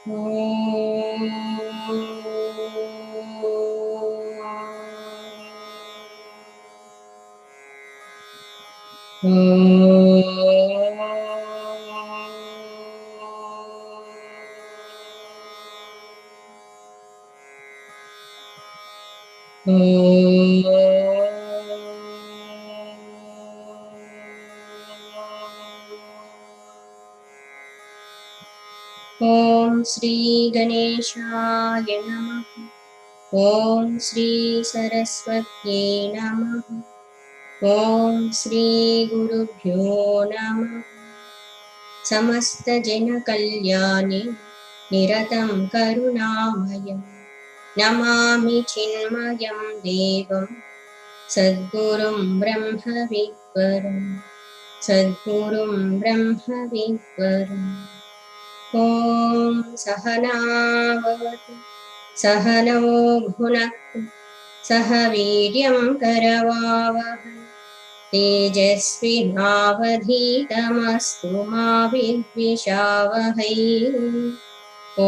ओम श्री गणेशाय नमः। ओम श्री सरस्वत्यै नमः। ओम श्री गुरुभ्यो नमः। समस्त जन कल्याणे निरतं करुणामयं नमामि चिन्मयं देवं सद्गुरुं ब्रह्मविद्वरं सद्गुरुं ब्रह्मविद्वरम्। ओम सहना भवतु सहनौ भुनक्तु सह वीर्यं करवावहै तेजस्विनावधीतमस्तु मा विद्विषावहै।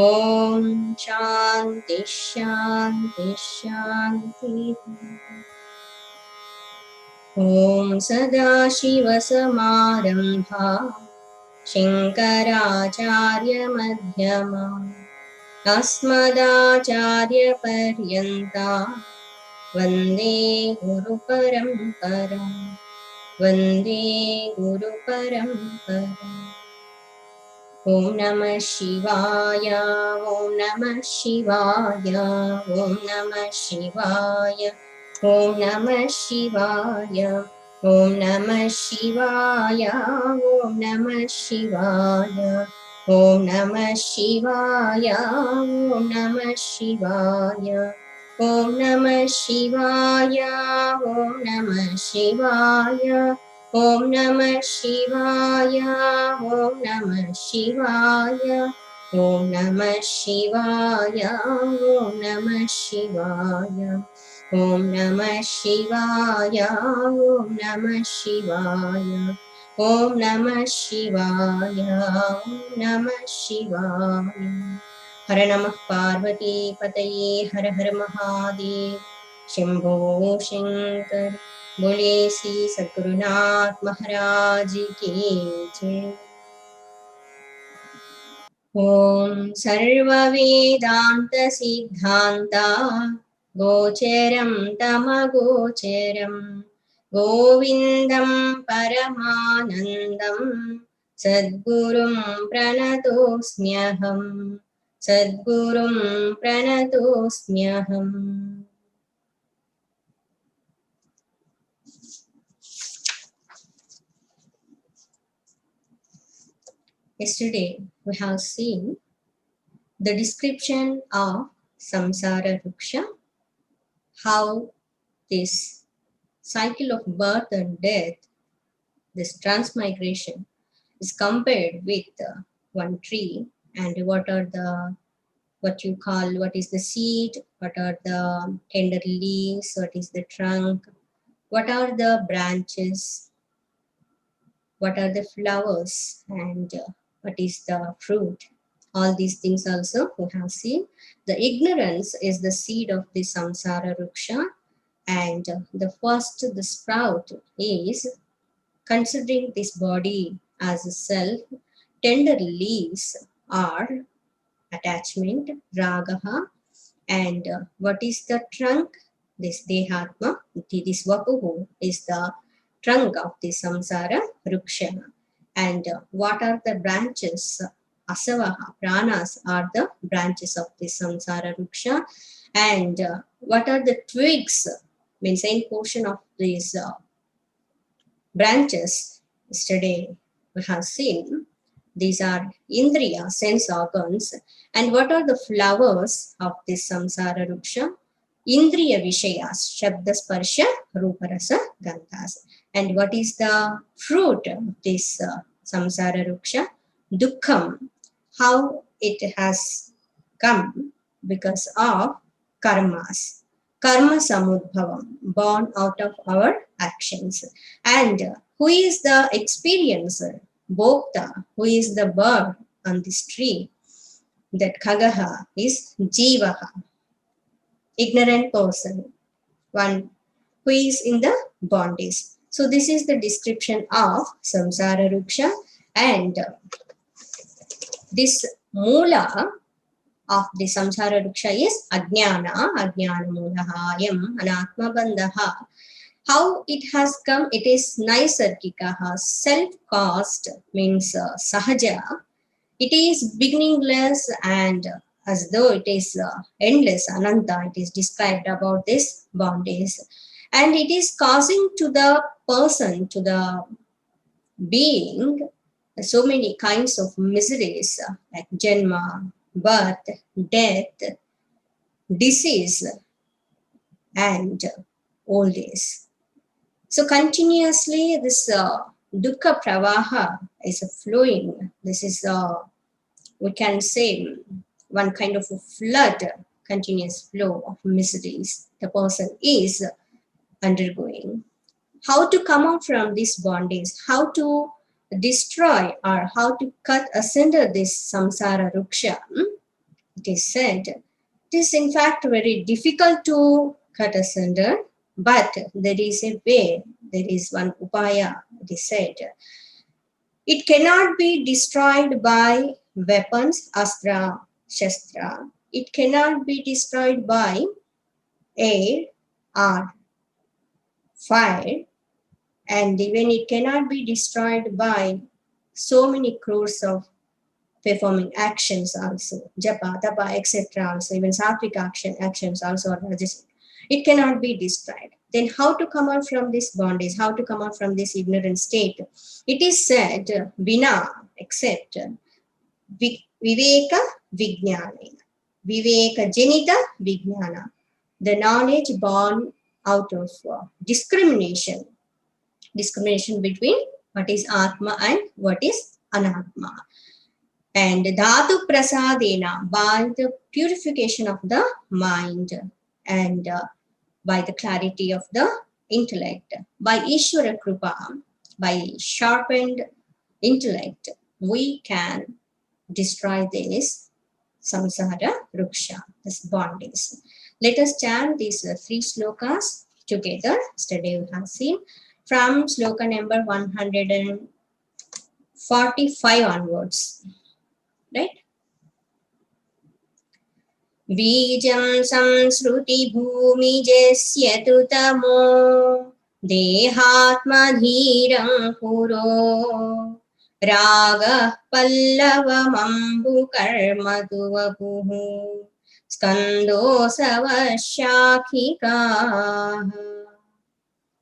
ओम शांति शांति शांति। ओम सदाशिवसमारम्भा शंकराचार्यमध्यमाम् अस्मदाचार्यपर्यन्तां वन्दे गुरुपरम्परां वन्दे गुरुपरम्पराम्। ॐ नमः शिवाय ॐ नमः शिवाय ॐ नमः शिवाय ॐ नमः शिवाय ॐ नमः शिवाय ॐ नमः शिवाय ॐ नमः शिवाय ॐ नमः शिवाय ॐ नमः शिवाय ॐ नमः शिवाय ॐ नमः शिवाय ॐ नमः शिवाय ॐ नमः शिवाय ॐ नमः शिवाय ॐ नमः शिवाय ॐ नमः शिवाय ॐ नमः शिवाय ॐ नमः शिवाय। हर नमः पार्वती पतये हर हर महादेव शंभो शंकर। बोले श्री सद्गुरुनाथ महाराज की जय। ओम सर्व वेदांत Siddhanta गोचरं तमगोचरं गोविंदं परमानंदं सद्गुरुं प्रणतोऽस्म्यहम् सद्गुरुं प्रणतोऽस्म्यहम्। Yesterday we have seen the description of samsara ruksha, how this cycle of birth and death, this transmigration, is compared with one tree, and what is the seed, what are the tender leaves, what is the trunk, what are the branches, what are the flowers, and what is the fruit. All these things also we have seen. The ignorance is the seed of the samsara ruksha, and the sprout is considering this body as a self. Tender leaves are attachment, ragaha, and what is the trunk? This dehatma, this vapuhu is the trunk of the samsara ruksha. And what are the branches? Asavaha, pranas are the branches of the samsara ruksha. And what are the twigs? Means same portion of these branches. Yesterday we have seen these are indriya, sense organs. And what are the flowers of this samsara ruksha? Indriya vishayas, shabda sparsha rupa rasa gandhas. And what is the fruit of this samsara ruksha? Dukkham, how it has come because of karmas. Karma samudbhavam, born out of our actions. And who is the experiencer? Bhokta, who is the bird on this tree? That Khagaha is Jivaha, ignorant person, one who is in the bondage. So this is the description of Samsara Ruksha, and this Mula of the Samsara Ruksha is Ajnana, Ajnana Mulaha, Yam, Anatma Bandhaha. How it has come, it is Naisargikaha, self-caused, means Sahaja. It is beginningless and as though it is endless, Ananta, it is described about this bondage. And it is causing to the person, to the being, so many kinds of miseries like Janma, birth, death, disease, and old age. So continuously this dukkha pravaha is flowing. This is we can say one kind of a flood, continuous flow of miseries the person is undergoing. How to come out from this bondage, how to destroy or how to cut asunder this samsara ruksha. It is said, it is in fact very difficult to cut asunder, but there is a way, there is one upaya, it is said. It cannot be destroyed by weapons, astra, shastra. It cannot be destroyed by air or fire, and even it cannot be destroyed by so many crores of performing actions also, japa, tapa, etc. also, even sattvic actions also are registered. It cannot be destroyed. Then how to come out from this bondage, how to come out from this ignorant state? It is said, vina, except viveka vijnana, viveka janita vijnana, the knowledge born out of discrimination between what is Atma and what is Anatma. And Dhatu Prasadena, by the purification of the mind and by the clarity of the intellect, by Ishvara Krupa, by sharpened intellect, we can destroy this samsara ruksha, this bondage. Let us chant these three slokas together. Yesterday we have seen from sloka number 145 onwards, right? Bijam samsruti bhumijasya tu tamo dehatma dhiram puro raga pallavamambu karma tu vapuhu skando savashakhika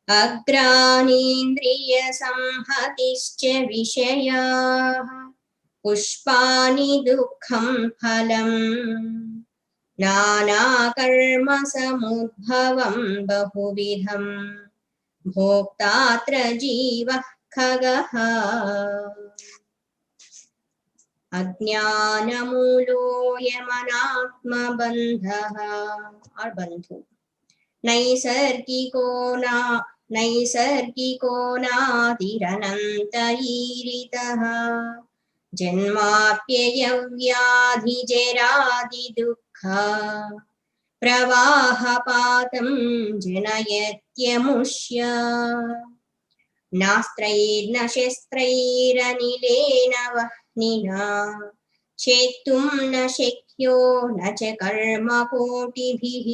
agranindraya samhatischa vishayah pushpani dukkham phalam nana karma samudbhavam bahuvidham bhoktatra jiva khagaha ajnanamulo yamanatma bandhaha or bandhu नैसर्गिको नातिरनन्तरीरितः जन्माप्ययव्याधिजरादिदुःख प्रवाहपातं जनयत्यमुष्य नास्त्रैर्न शस्त्रैरनिलेन वह्निना चेत्तुं न शक्यो न च कर्मकोटिभिः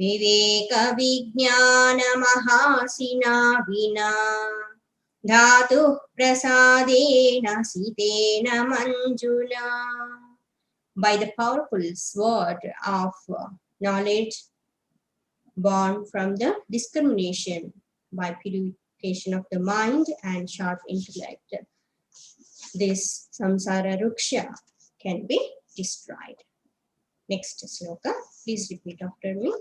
विवेकविज्ञानमहासिना विना धातुः प्रसादेन Siten मञ्जुना. By the powerful sword of knowledge born from the discrimination, by purification of the mind and sharp intellect, this samsara ruksha can be destroyed. Next sloka, please repeat after me.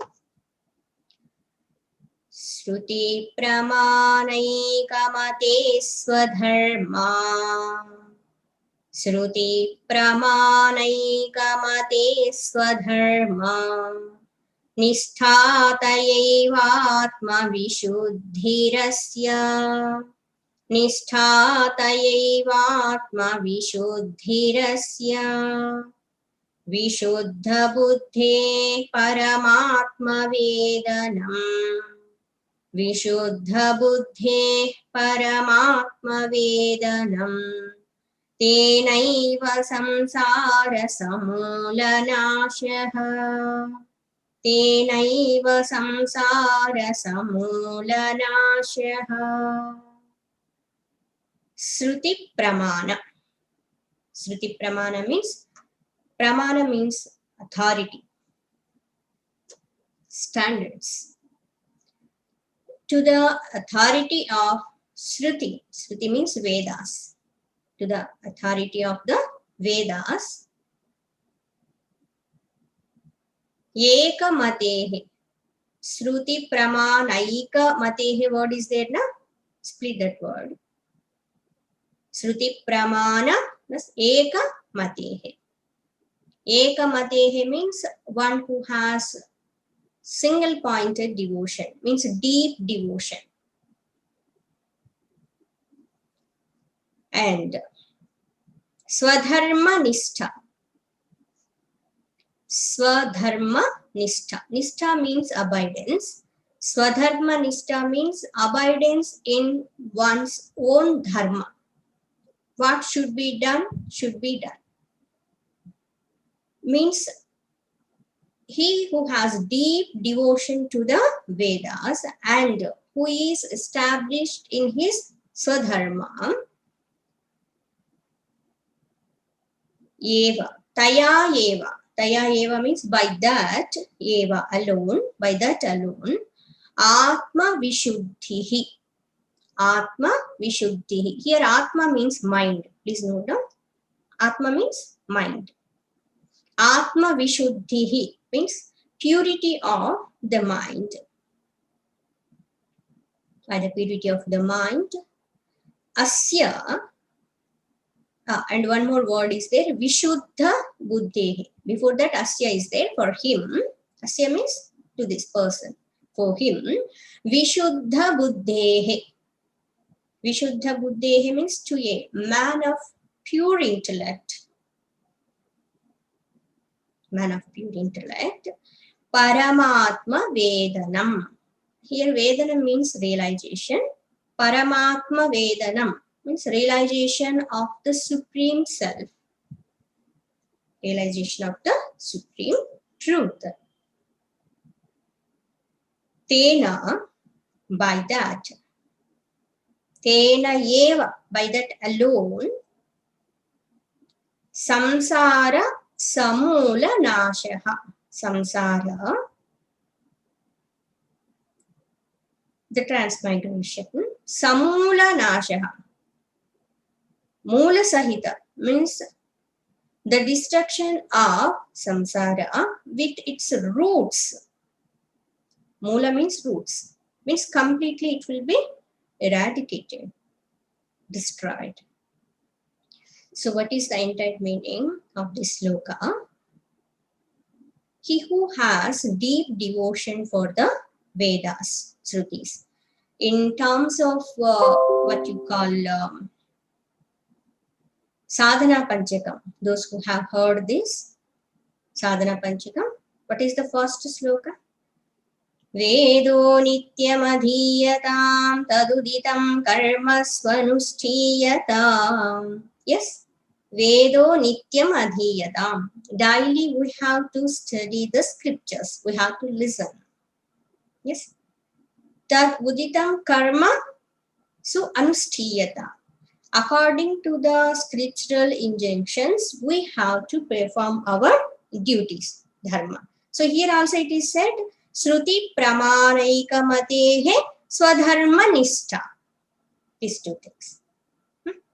Shruti pramanaikamate swadharma Shruti pramanaikamate swadharma Nishthatayaivatma vishuddhirasya Nishthatayaivatma vishuddhirasya Vishuddha buddhe paramatma vedanam. Vishuddha buddhe paramatma vedanam. Tenaiva samsara samulanashah. Tenaiva samsara samulanashah. Shruti pramana. Shruti pramana means authority, standards. To the authority of Shruti, Shruti means Vedas, to the authority of the Vedas, Eka matehe, Shruti pramanaika matehe, word is there na? Split that word. Shruti pramana plus Eka matehe. Eka matehe means one who has single pointed devotion, means deep devotion. And Swadharma Nishtha. Swadharma Nishtha. Nishtha means abidance. Swadharma Nishtha means abidance in one's own dharma. What should be done, should be done. Means he who has deep devotion to the Vedas and who is established in his Swadharma, Eva, Taya Eva. Taya Eva means by that, Eva alone, by that alone, Atma Vishuddhihi. Atma Vishuddhihi. Here Atma means mind. Please note down. Atma means mind. Atma Vishuddhihi means purity of the mind. By the purity of the mind. Asya. And one more word is there, Vishuddha Buddhehe. Before that, Asya is there for him. Asya means to this person. For him, Vishuddha Buddhehe. Vishuddha Buddhehe means to a man of pure intellect. Man of pure intellect. Paramatma Vedanam. Here Vedanam means realization. Paramatma Vedanam means realization of the Supreme Self. Realization of the Supreme Truth. Tena, by that. Tena eva, by that alone. Samsara samula nashaha. Samsara, the transmigration. Samula nashaha. Mula sahita means the destruction of samsara with its roots. Mula means roots. Means completely it will be eradicated, destroyed. So what is the entire meaning of this sloka? He who has deep devotion for the Vedas, Shrutis. In terms of what you call Sadhana Panchakam, those who have heard this, Sadhana Panchakam, what is the first sloka? Vedo nityamadhiyatam taduditam karma swanushtiyatam. Yes, Vedo nityamadhiyatam. Daily we have to study the scriptures. We have to listen. Yes. Tad uditam karma so anushtiyata. According to the scriptural injunctions, we have to perform our duties, dharma. So here also it is said, Shruti pramanaika matehe swadharma nishtha. These two things.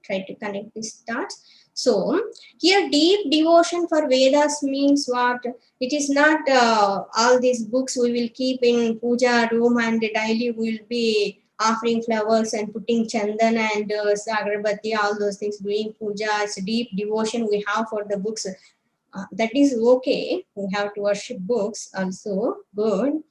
Try to connect these dots. So here deep devotion for Vedas means what? It is not all these books we will keep in puja room and daily we will be offering flowers and putting chandan and agarbatti, all those things, doing puja. It's deep devotion we have for the books. That is okay. We have to worship books also, good.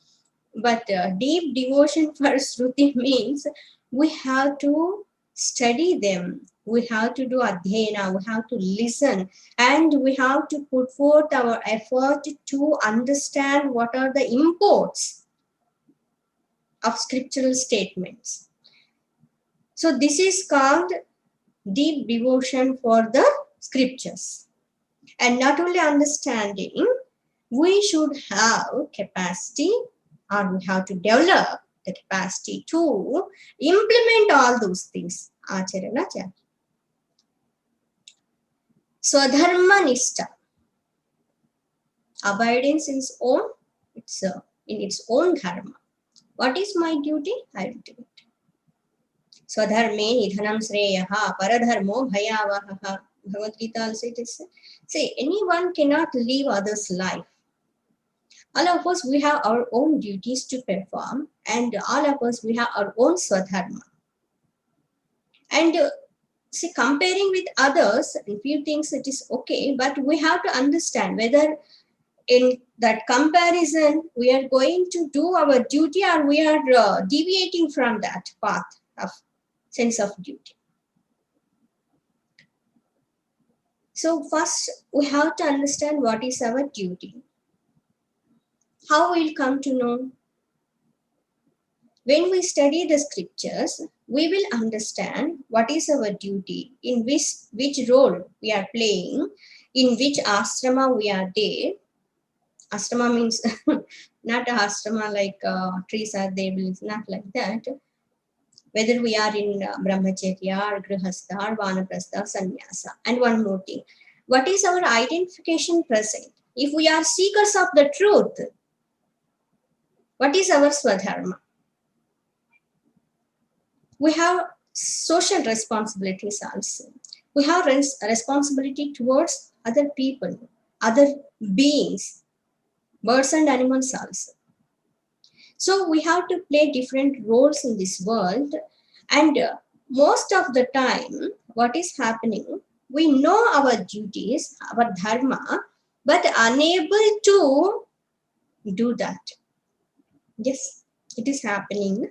But deep devotion for Shruti means we have to study them. We have to do adhyayana, we have to listen, and we have to put forth our effort to understand what are the imports of scriptural statements. So this is called deep devotion for the scriptures. And not only understanding, we should have capacity, or we have to develop the capacity to implement all those things. Acharyanacharya. Swadharma nishta. Abidance in its own dharma. What is my duty? I will do it. Swadharme nidhanam sreyaha paradharmo bhayavaha. Bhagavad Gita also it is. Say, anyone cannot live others' life. All of us, we have our own duties to perform, and all of us, we have our own swadharma. And see, comparing with others, a few things it is okay, but we have to understand whether in that comparison we are going to do our duty or we are deviating from that path of sense of duty. So first, we have to understand what is our duty. How we'll come to know? When we study the scriptures, we will understand what is our duty, in which role we are playing, in which ashrama we are there. Ashrama means not a ashrama like trees are there, it's not like that. Whether we are in brahmacharya or grihastha or vanaprastha, sannyasa. And one more thing, what is our identification present? If we are seekers of the truth, what is our swadharma? We have social responsibilities also. We have responsibility towards other people, other beings, birds and animals also. So we have to play different roles in this world, and most of the time what is happening, we know our duties, our dharma, but unable to do that. Yes, it is happening.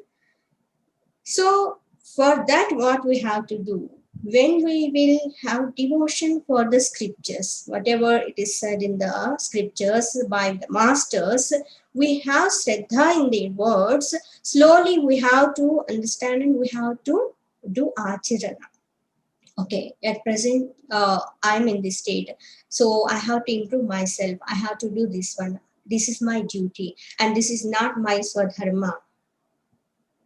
So for that, what we have to do, when we will have devotion for the scriptures, whatever it is said in the scriptures by the masters, we have shraddha in their words. Slowly we have to understand and we have to do acharana. Okay, at present I'm in this state, so I have to improve myself. I have to do this one. This is my duty, and this is not my swadharma.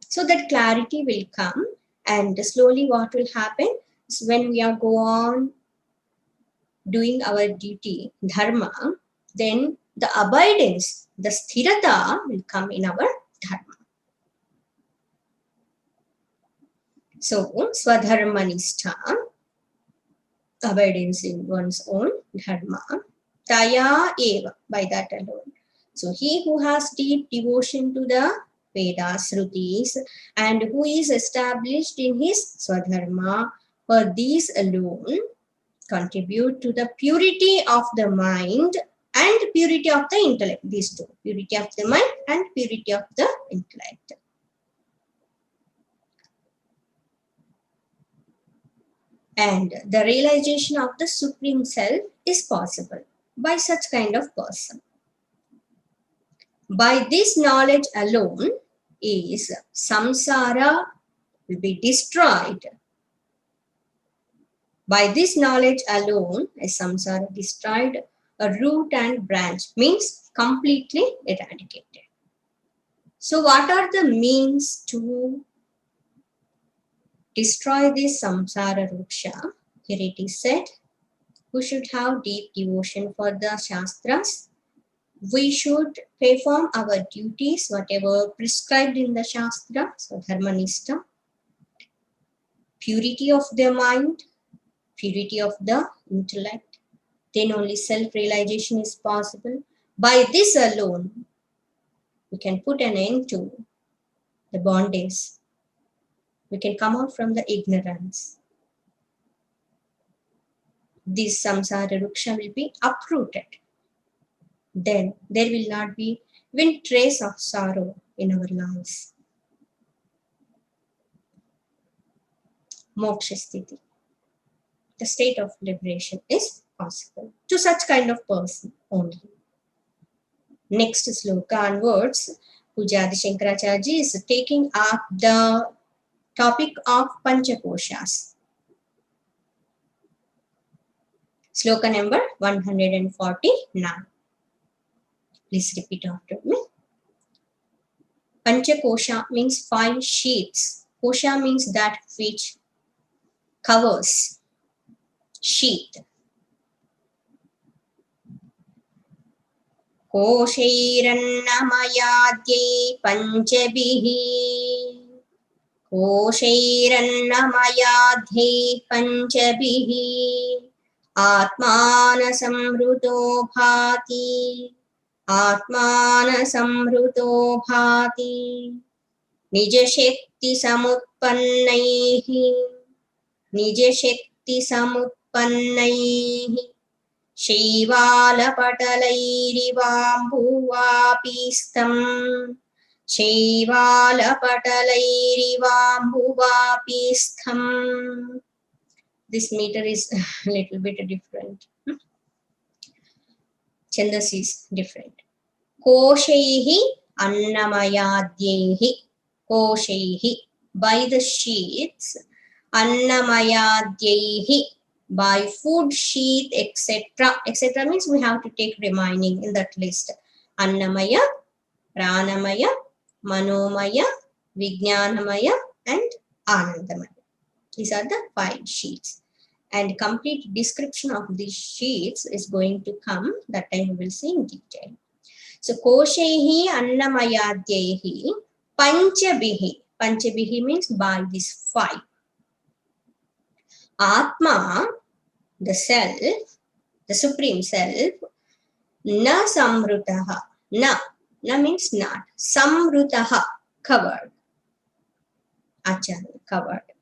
So that clarity will come, and slowly what will happen is when we are go on doing our duty, dharma, then the abidance, the sthirata will come in our dharma. So swadharma nishtha, abidance in one's own dharma, taya eva, by that alone. So he who has deep devotion to the Vedas, Shrutis, and who is established in his Swadharma, for these alone contribute to the purity of the mind and purity of the intellect. These two, purity of the mind and purity of the intellect. And the realization of the Supreme Self is possible by such kind of person. By this knowledge alone is samsara will be destroyed. By this knowledge alone is samsara destroyed, a root and branch, means completely eradicated. So what are the means to destroy this samsara ruksha? Here it is said, we should have deep devotion for the shastras. We should perform our duties, whatever prescribed in the Shastra, so dharmanishta, purity of the mind, purity of the intellect, then only self-realization is possible. By this alone, we can put an end to the bondage. We can come out from the ignorance. This samsara ruksha will be uprooted. Then there will not be even trace of sorrow in our lives. Moksha sthiti. The state of liberation is possible to such kind of person only. Next sloka onwards, Pujadi Shankaracharyaji is taking up the topic of Panchakoshas. Sloka number 149. Please repeat after me. Panchakosha means 5 sheets. Kosha means that which covers. Sheet. Koshairannamayadye panchabihi. Koshairannamayadye panchabihi. Atmana samruto bhati. Atmana samruto bhati. Nijashakti samutpannaihi. Nijashakti samutpannaihi. Shaivalapatalairivambuvapistam. Shaivalapatalairivambuvapistam. This meter is a little bit different. Chandas is different. Koshaihi annamayadyehi. Koshaihi, by the sheets. Annamayadyehi, by food sheet, etc. etc. means we have to take remaining in that list. Annamaya, Pranamaya, Manomaya, Vijnanamaya and Anandamaya. These are the 5 sheets. And complete description of these sheets is going to come. That time we will see in detail. So, Koshaihi Annamayadyehi Panchabihi. Panchabihi means by these 5. Atma, the self, the supreme self, na samrutaha. Na means not. Samrutaha, covered. Acharya, covered.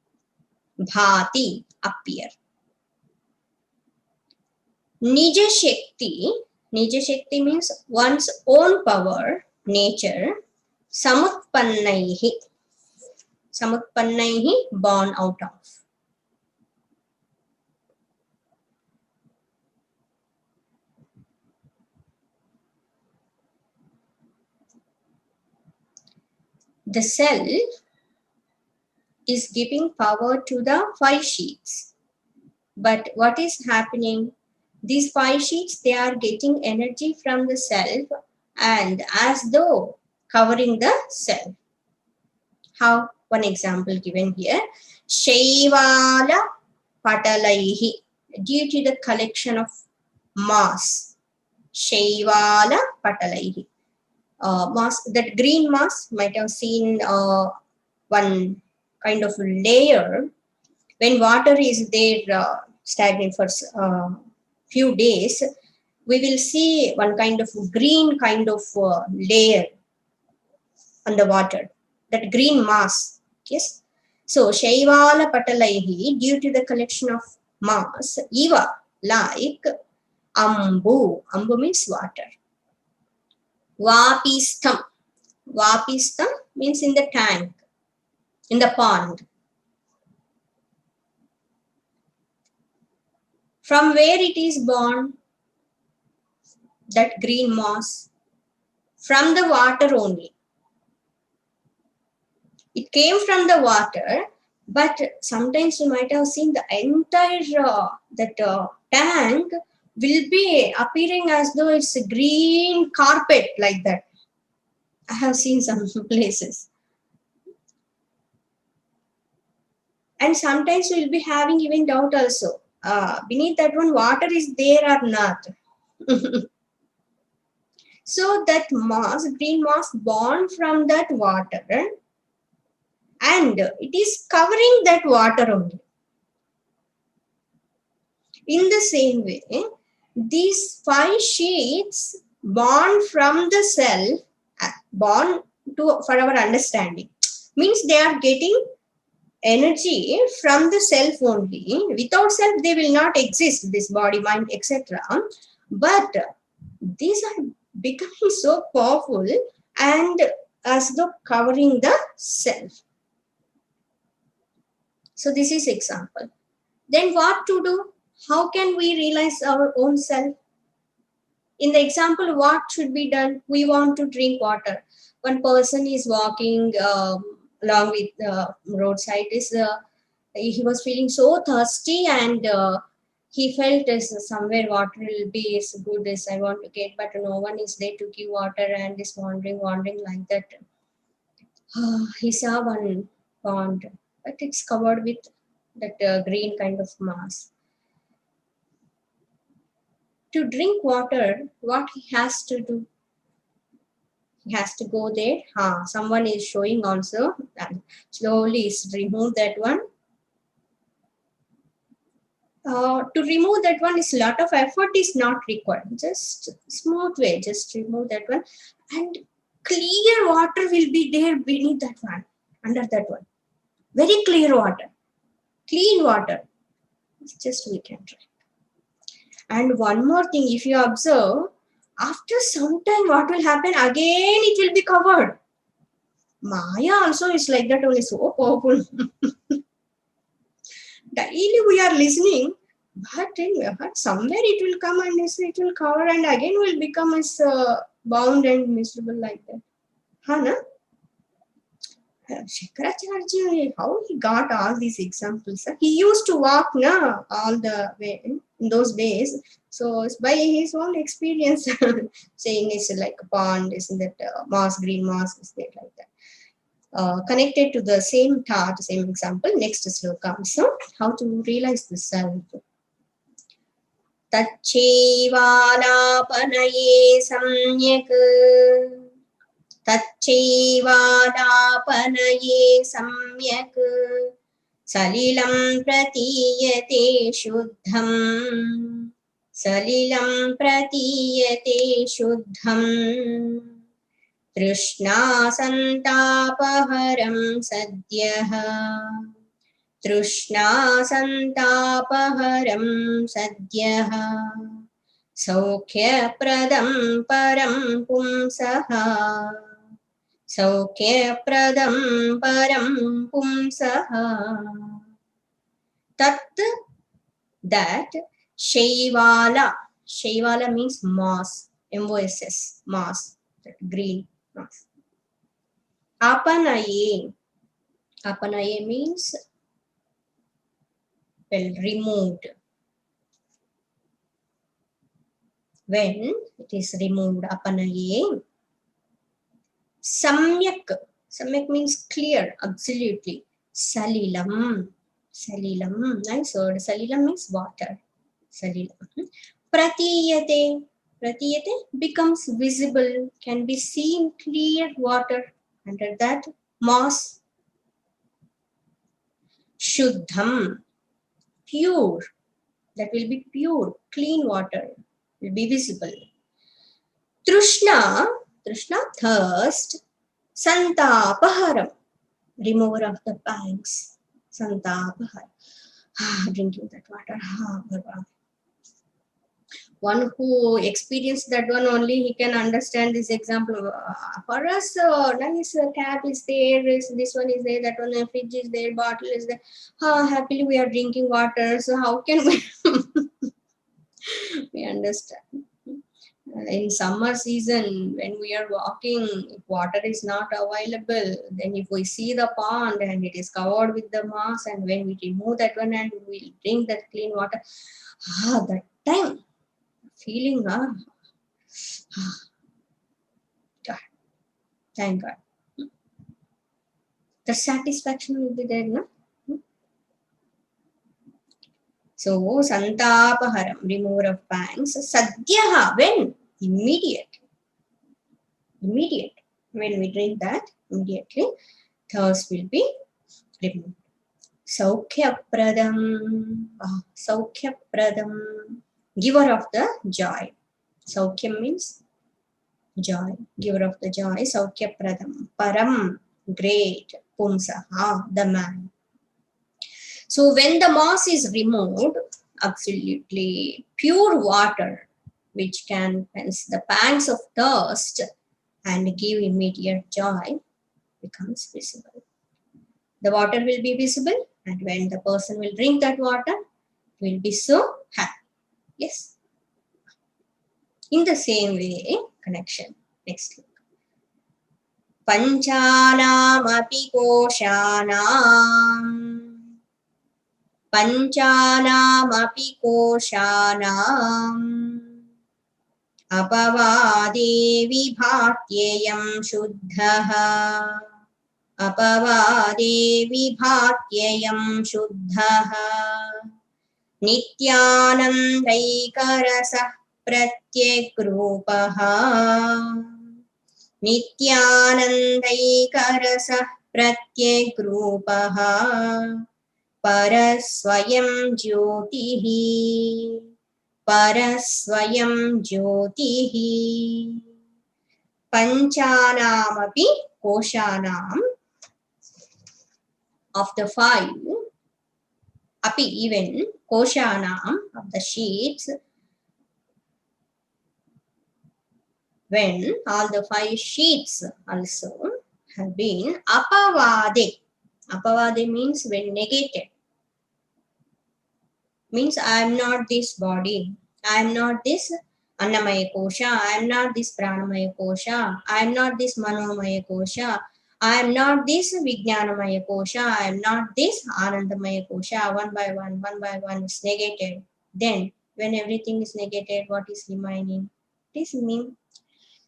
Bhati, appear. Nija Shakti means one's own power, nature. Samutpannaihi. Samutpannaihi, born out of. The self is giving power to the 5 sheets. But what is happening? These 5 sheets, they are getting energy from the self and as though covering the self. How? One example given here. Shaivala patalaihi. Due to the collection of mass. Shaivala patalaihi. Mass, that green mass, might have seen one kind of layer. When water is there stagnant for few days, we will see one kind of green kind of layer on the water, that green mass. Yes. So, Shaivala Patalaihi, due to the collection of mass, Eva, like Ambu. Ambu means water. Vapistam. Vapistam means in the tank, in the pond. From where it is born? That green moss? From the water only. It came from the water, but sometimes you might have seen the entire tank will be appearing as though it's a green carpet like that. I have seen some places. And sometimes we will be having even doubt also. Beneath that one, water is there or not? So that moss, green moss born from that water, and it is covering that water only. In the same way, these 5 sheets born from the self, born to for our understanding, means they are getting energy from the self only. Without self, they will not exist, this body, mind, etc. But these are becoming so powerful and as though covering the self. So this is example. Then what to do? How can we realize our own self? In the example, what should be done? We want to drink water. One person is walking along with the roadside. He was feeling so thirsty, and he felt as somewhere water will be as good as I want to get, but no one is there to give water, and is wandering like that. He saw one pond, but it's covered with that green kind of moss. To drink water, what he has to do? He has to go there. Someone is showing also, and slowly remove that one. To remove that one is lot of effort is not required. Just smooth way, just remove that one, and clear water will be there beneath that one, under that one. Very clear water, clean water. It's just we can try. And one more thing, if you observe, after some time, what will happen? Again, it will be covered. Maya also is like that only, so powerful. Daily we are listening, but in your heart, somewhere it will come and it will cover, and again will become as bound and miserable like that. Hana? Shankaracharyaji, how he got all these examples? He used to walk all the way in those days. So it's by his own experience, saying it's like a pond, isn't that moss, green moss, is there like that. Connected to the same thought, same example, next sloka. So, how to realize the self? Tacchevālāpanaye samyak. Tacchevālāpanaye samyak. Salilam pratiyate shuddham. Salilam pratiyate shuddham. तृष्णासन्तापहरं सद्यः तृष्णासन्तापहरं सद्यः सौख्यप्रदं परं पुंसः सौख्यप्रदं परं पुंसः तत् that Shaivala. Shaivala means moss, MOSS, moss, that green moss. Apanaye. Apanaye means removed. When it is removed, apanaye. Samyak. Samyak means clear, absolutely. Salilam. Salilam. Nice word. Salilam means water. Salilam. Pratiyate. Pratiyate becomes visible, can be seen, clear water. Under that, moss. Shuddham. Pure. That will be pure, clean water. Will be visible. Trishna. Trishna, thirst. Santapaharam. Remover of the pangs. Santapaharam. Drinking that water. One who experienced that one only, he can understand this example. For us, nice cap is there, this one is there, that one fridge is there, bottle is there. Happily we are drinking water. So how can we we understand? In summer season, when we are walking, if water is not available, then if we see the pond and it is covered with the moss, and when we remove that one and we drink that clean water, that time feeling, God, thank God. The satisfaction will be there, no? So, Santapaharam, remover of pangs. Sadhyaha, when? Immediate. Immediate. When we drink that, immediately, thirst will be removed. Saukhya-pradam. Saukhya-pradam. Giver of the joy. Saukhyam means joy. Giver of the joy. Saukhya-pradam. Param. Great. Pumsaha. The man. So when the moss is removed, absolutely pure water, which can quench the pangs of thirst and give immediate joy, becomes visible. The water will be visible, and when the person will drink that water, will be so happy. Yes. In the same way, connection. Next look. Panchanamapi koshanam. Panchanamapi koshanam. Apavade vibhatyayam shuddhaha. Apavade vibhatyayam shuddhaha. Nityanandayikarasah pratyekrupaha. Nityanandayikarasah pratyekrupaha. Parasvayam jyotihi. Parasvayam jyotihi. Panchanamapi koshanam. Of the 5, api even, koshanam, of the sheets, when all the 5 sheets also have been apavade. Apavade means when negated. Means I am not this body. I am not this annamaya kosha. I am not this pranamaya kosha. I am not this manomaya kosha. I am not this vijnanamaya kosha. I am not this anandamaya kosha. One by one is negated. Then when everything is negated, what is remaining? It is me.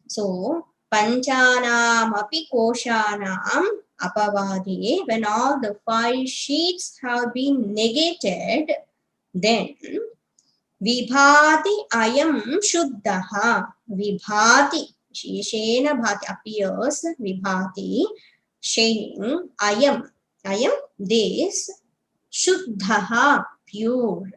So panchanam api koshanam apavade, when all the 5 sheets have been negated, then vibhati ayam shuddhaha. Vibhati, sheshena bhati, appears, vibhati, shining, ayam this, shuddhaha, pure,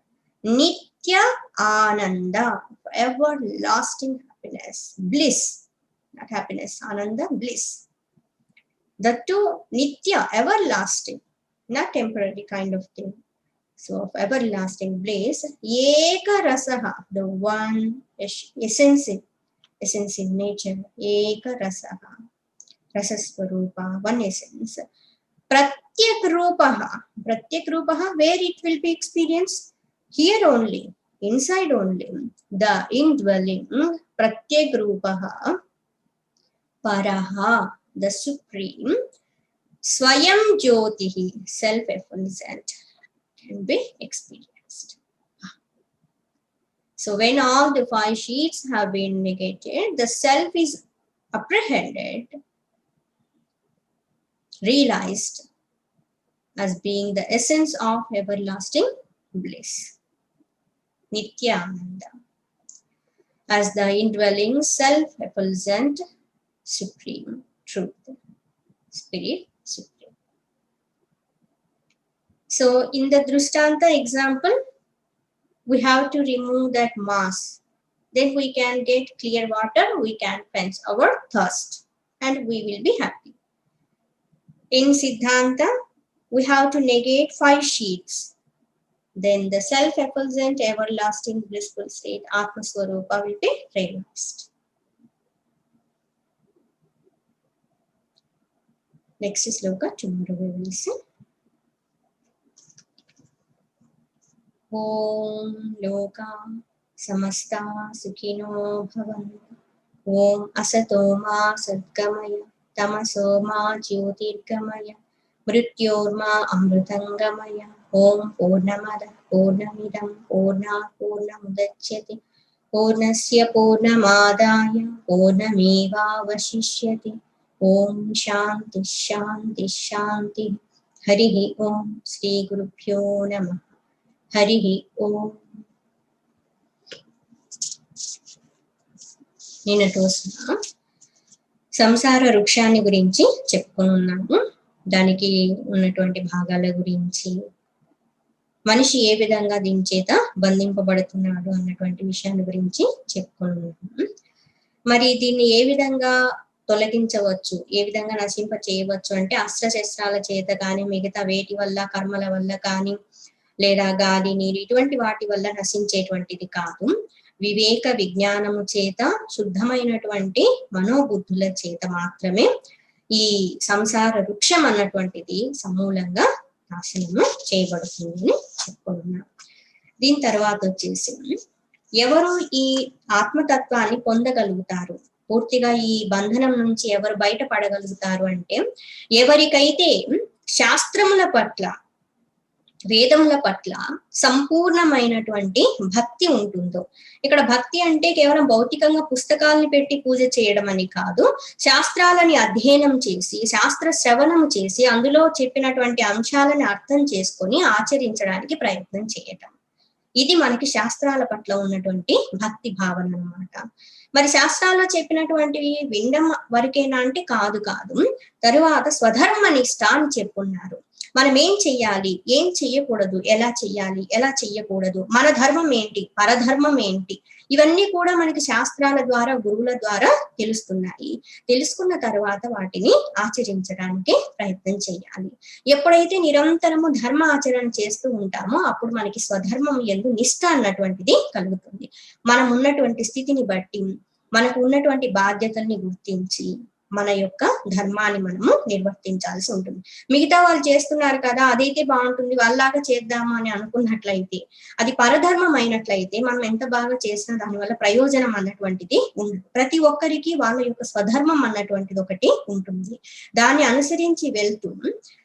nitya ananda, everlasting happiness, bliss, not happiness, ananda, bliss. The two, nitya, everlasting, not temporary kind of thing. So of everlasting bliss, eka rasaha, the one essence in nature, eka rasaha, rasasvarupa, one essence. Pratyak rupaha, where it will be experienced? Here only, inside only, the indwelling, pratyak rupaha, paraha, the supreme, swayam jyotihi, self-effulgent, can be experienced. So when all the 5 sheets have been negated, the self is apprehended, realized as being the essence of everlasting bliss, Nityananda, as the indwelling self-effulgent supreme truth, spirit supreme. So in the Drishtanta example, we have to remove that mass. Then we can get clear water, we can quench our thirst, and we will be happy. In Siddhanta, we have to negate 5 sheets. Then the self-effulgent, everlasting, blissful state, Atma Swarupa, will be realized. Next sloka, tomorrow we will listen. Om Loka Samasta Sukhino Bhavantu. Om Asato Ma Sadgamaya. Tamaso Ma Jyotirgamaya. Mrityorma Amrutangamaya. Om Purnamada Purnamidam Purnat Purnamudachyate. Purnasya Purnamadaya Purnameva Vashishyate. Om Shanti Shanti Shanti. Harihi Om Sri Gurubhyo Namah. Harihi Om. నిన్నటి రోజున సంసార వృక్షాన్ని గురించి చెప్పుకున్నాము. దానికి ఉన్నటువంటి భాగాల గురించి, మనిషి ఏ విధంగా దీని చేత బంధింపబడుతున్నాడు అన్నటువంటి విషయాన్ని గురించి చెప్పుకున్నాము. మరి దీన్ని ఏ విధంగా తొలగించవచ్చు, ఏ విధంగా నశింప చేయవచ్చు అంటే అస్త్రశస్త్రాల చేత కానీ, మిగతా వేటి వల్ల, కర్మల వల్ల కానీ, లేదా గాలి, నీరు ఇటువంటి వాటి వల్ల నశించేటువంటిది కాదు. వివేక విజ్ఞానము చేత, శుద్ధమైనటువంటి మనోబుద్ధుల చేత మాత్రమే ఈ సంసార వృక్షం అన్నటువంటిది సమూలంగా నాశనము చేయబడుతుందని చెప్పుకుంటున్నాం. దీని తర్వాత వచ్చేసి ఎవరు ఈ ఆత్మతత్వాన్ని పొందగలుగుతారు, పూర్తిగా ఈ బంధనం నుంచి ఎవరు బయటపడగలుగుతారు అంటే, ఎవరికైతే శాస్త్రముల పట్ల, వేదముల పట్ల సంపూర్ణమైనటువంటి భక్తి ఉంటుందో. ఇక్కడ భక్తి అంటే కేవలం భౌతికంగా పుస్తకాలను పెట్టి పూజ చేయడం అని కాదు, శాస్త్రాలని అధ్యయనం చేసి, శాస్త్ర శ్రవణం చేసి, అందులో చెప్పినటువంటి అంశాలను అర్థం చేసుకొని ఆచరించడానికి ప్రయత్నం చేయటం. ఇది మనకి శాస్త్రాల పట్ల ఉన్నటువంటి భక్తి భావన అన్నమాట. మరి శాస్త్రాల్లో చెప్పినటువంటివి వినడం వరకేనా అంటే కాదు. తరువాత స్వధర్మ నిష్ఠ అని చెప్పున్నారు. మనం ఏం చెయ్యాలి, ఏం చెయ్యకూడదు, ఎలా చెయ్యాలి, ఎలా చెయ్యకూడదు, మన ధర్మం ఏంటి, పరధర్మం ఏంటి, ఇవన్నీ కూడా మనకి శాస్త్రాల ద్వారా, గురువుల ద్వారా తెలుస్తున్నాయి. తెలుసుకున్న తర్వాత వాటిని ఆచరించడానికి ప్రయత్నం చేయాలి. ఎప్పుడైతే నిరంతరము ధర్మ ఆచరణ చేస్తూ ఉంటామో అప్పుడు మనకి స్వధర్మం యందు నిష్ఠ అన్నటువంటిది కలుగుతుంది. మనం ఉన్నటువంటి స్థితిని బట్టి, మనకు ఉన్నటువంటి బాధ్యతల్ని గుర్తించి మన యొక్క ధర్మాన్ని మనము నిర్వర్తించాల్సి ఉంటుంది. మిగతా వాళ్ళు చేస్తున్నారు కదా, అదైతే బాగుంటుంది, వాళ్ళలాగా చేద్దాము అని అనుకున్నట్లయితే, అది పరధర్మం అయినట్లయితే మనం ఎంత బాగా చేసినా దానివల్ల ప్రయోజనం అన్నటువంటిది ఉండదు. ప్రతి ఒక్కరికి వాళ్ళ యొక్క స్వధర్మం అన్నటువంటిది ఒకటి ఉంటుంది. దాన్ని అనుసరించి వెళ్తూ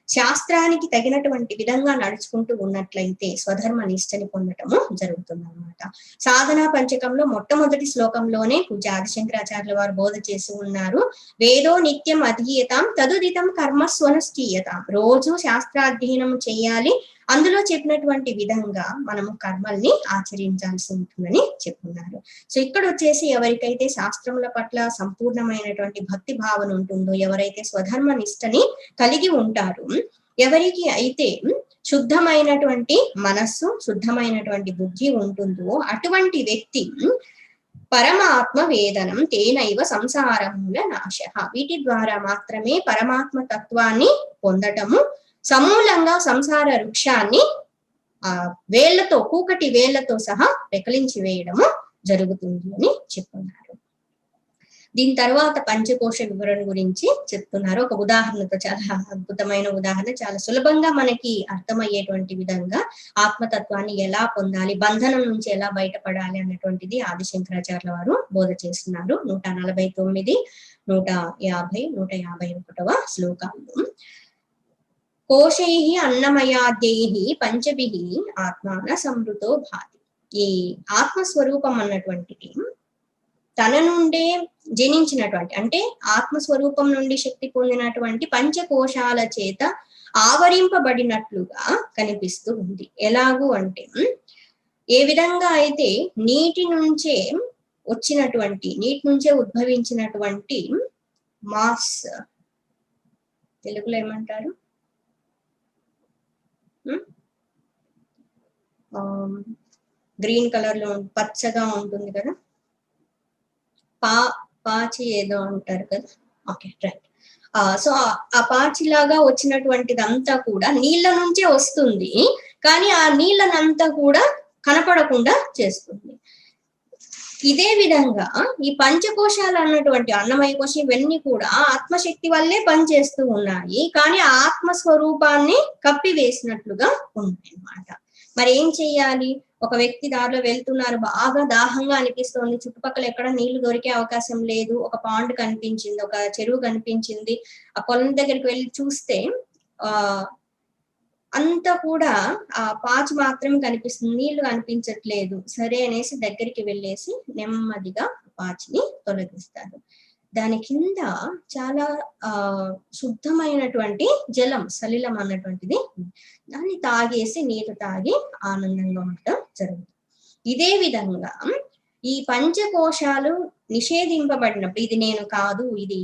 శాస్త్రానికి తగినటువంటి విధంగా నడుచుకుంటూ ఉన్నట్లయితే స్వధర్మ నిష్టని పొందటము జరుగుతుంది అన్నమాట. సాధనా పంచకంలో మొట్టమొదటి శ్లోకంలోనే పూజ శంకరాచార్యుల వారు బోధ చేసి ఉన్నారు. వేదో నిత్యం అధీయతాం తదుదితం కర్మ స్వనుష్ఠీయతాం. రోజు శాస్త్రాధ్యయనం చేయాలి, అందులో చెప్పినటువంటి విధంగా మనము కర్మల్ని ఆచరించాల్సి ఉంటుందని చెప్పున్నారు. సో ఇక్కడ వచ్చేసి ఎవరికైతే శాస్త్రముల పట్ల సంపూర్ణమైనటువంటి భక్తి భావన ఉంటుందో, ఎవరైతే స్వధర్మ నిష్టని కలిగి ఉంటారో, ఎవరికి అయితే శుద్ధమైనటువంటి మనస్సు, శుద్ధమైనటువంటి బుద్ధి ఉంటుందో అటువంటి వ్యక్తి పరమాత్మ వేదనం తేనైవ సంసారమూల నాశ. వీటి ద్వారా మాత్రమే పరమాత్మ తత్వాన్ని పొందటము, సమూలంగా సంసార వృక్షాన్ని వేళ్లతో, కూకటి వేళ్లతో సహా పెకలించి వేయడము జరుగుతుంది అని చెప్తున్నారు. దీని తర్వాత పంచకోశ వివరణ గురించి చెప్తున్నారు. ఒక ఉదాహరణతో, చాలా అద్భుతమైన ఉదాహరణ, చాలా సులభంగా మనకి అర్థమయ్యేటువంటి విధంగా ఆత్మతత్వాన్ని ఎలా పొందాలి, బంధనం నుంచి ఎలా బయటపడాలి అన్నటువంటిది ఆది శంకరాచార్యుల వారు బోధ చేస్తున్నారు. 149, 150, 151 శ్లోకాలు. కోశైః అన్నమయాద్యైః పంచభిః ఆత్మాన సంవృతో భాతి. ఈ ఆత్మస్వరూపం అన్నటువంటిది తన నుండే జనించినటువంటి, అంటే ఆత్మస్వరూపం నుండి శక్తి పొందినటువంటి పంచకోశాల చేత ఆవరింపబడినట్లుగా కనిపిస్తూ ఉంది. ఎలాగూ అంటే, ఏ విధంగా అయితే నీటి నుంచే ఉద్భవించినటువంటి మాస్, తెలుగులో ఏమంటారు, గ్రీన్ కలర్ లో పచ్చగా ఉంటుంది కదా, పాచి ఏదో అంటారు కదా, ఓకే రైట్. సో ఆ పాచిలాగా వచ్చినటువంటిదంతా కూడా నీళ్ళ నుంచే వస్తుంది, కానీ ఆ నీళ్ళనంతా కూడా కనపడకుండా చేస్తుంది. ఇదే విధంగా ఈ పంచకోశాలు అన్నటువంటి అన్నమయ కోశం ఇవన్నీ కూడా ఆత్మశక్తి వల్లే పనిచేస్తూ ఉన్నాయి, కానీ ఆత్మస్వరూపాన్ని కప్పివేసినట్లుగా ఉన్నాయి అన్నమాట. మరి ఏం చెయ్యాలి? ఒక వ్యక్తి దారిలో వెళ్తున్నారు, బాగా దాహంగా అనిపిస్తోంది, చుట్టుపక్కల ఎక్కడ నీళ్లు దొరికే అవకాశం లేదు, ఒక పాండ్ కనిపించింది, ఒక చెరువు కనిపించింది. ఆ పొలం దగ్గరికి వెళ్ళి చూస్తే అంతా కూడా ఆ పాచి మాత్రమే కనిపిస్తుంది, నీళ్లు కనిపించట్లేదు. సరే అనేసి దగ్గరికి వెళ్ళేసి నెమ్మదిగా పాచిని తొలగిస్తారు. దాని కింద చాలా శుద్ధమైనటువంటి జలం, సలిలం అన్నటువంటిది, దాన్ని తాగేసి నీరు తాగి ఆనందంగా ఉండటం జరుగుతుంది. ఇదే విధంగా ఈ పంచకోశాలు నిషేధింపబడినప్పుడు, ఇది నేను కాదు, ఇది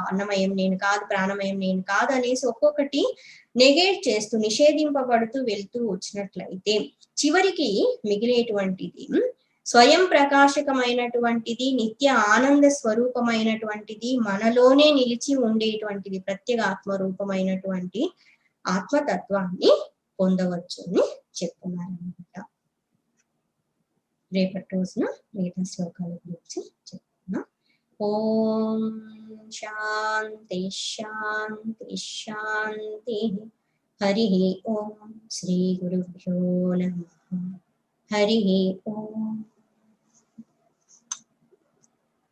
అన్నమయం నేను కాదు, ప్రాణమయం నేను కాదు అనేసి ఒక్కొక్కటి నెగేట్ చేస్తూ నిషేధింపబడుతూ వెళ్తూ వచ్చినట్లయితే చివరికి మిగిలేటువంటిది స్వయం ప్రకాశకమైనటువంటిది, నిత్య ఆనంద స్వరూపమైనటువంటిది, మనలోనే నిలిచి ఉండేటువంటిది, ప్రత్యేక ఆత్మరూపమైనటువంటి ఆత్మతత్వాన్ని పొందవచ్చు అని చెప్తున్నారన్నమాట. రేపటి రోజున మిగతా శ్లోకాల గురించి చెప్తున్నా. ఓం శాంతి శాంతి శాంతి. హరి ఓం. శ్రీ గురుభ్యో నమః. Harihi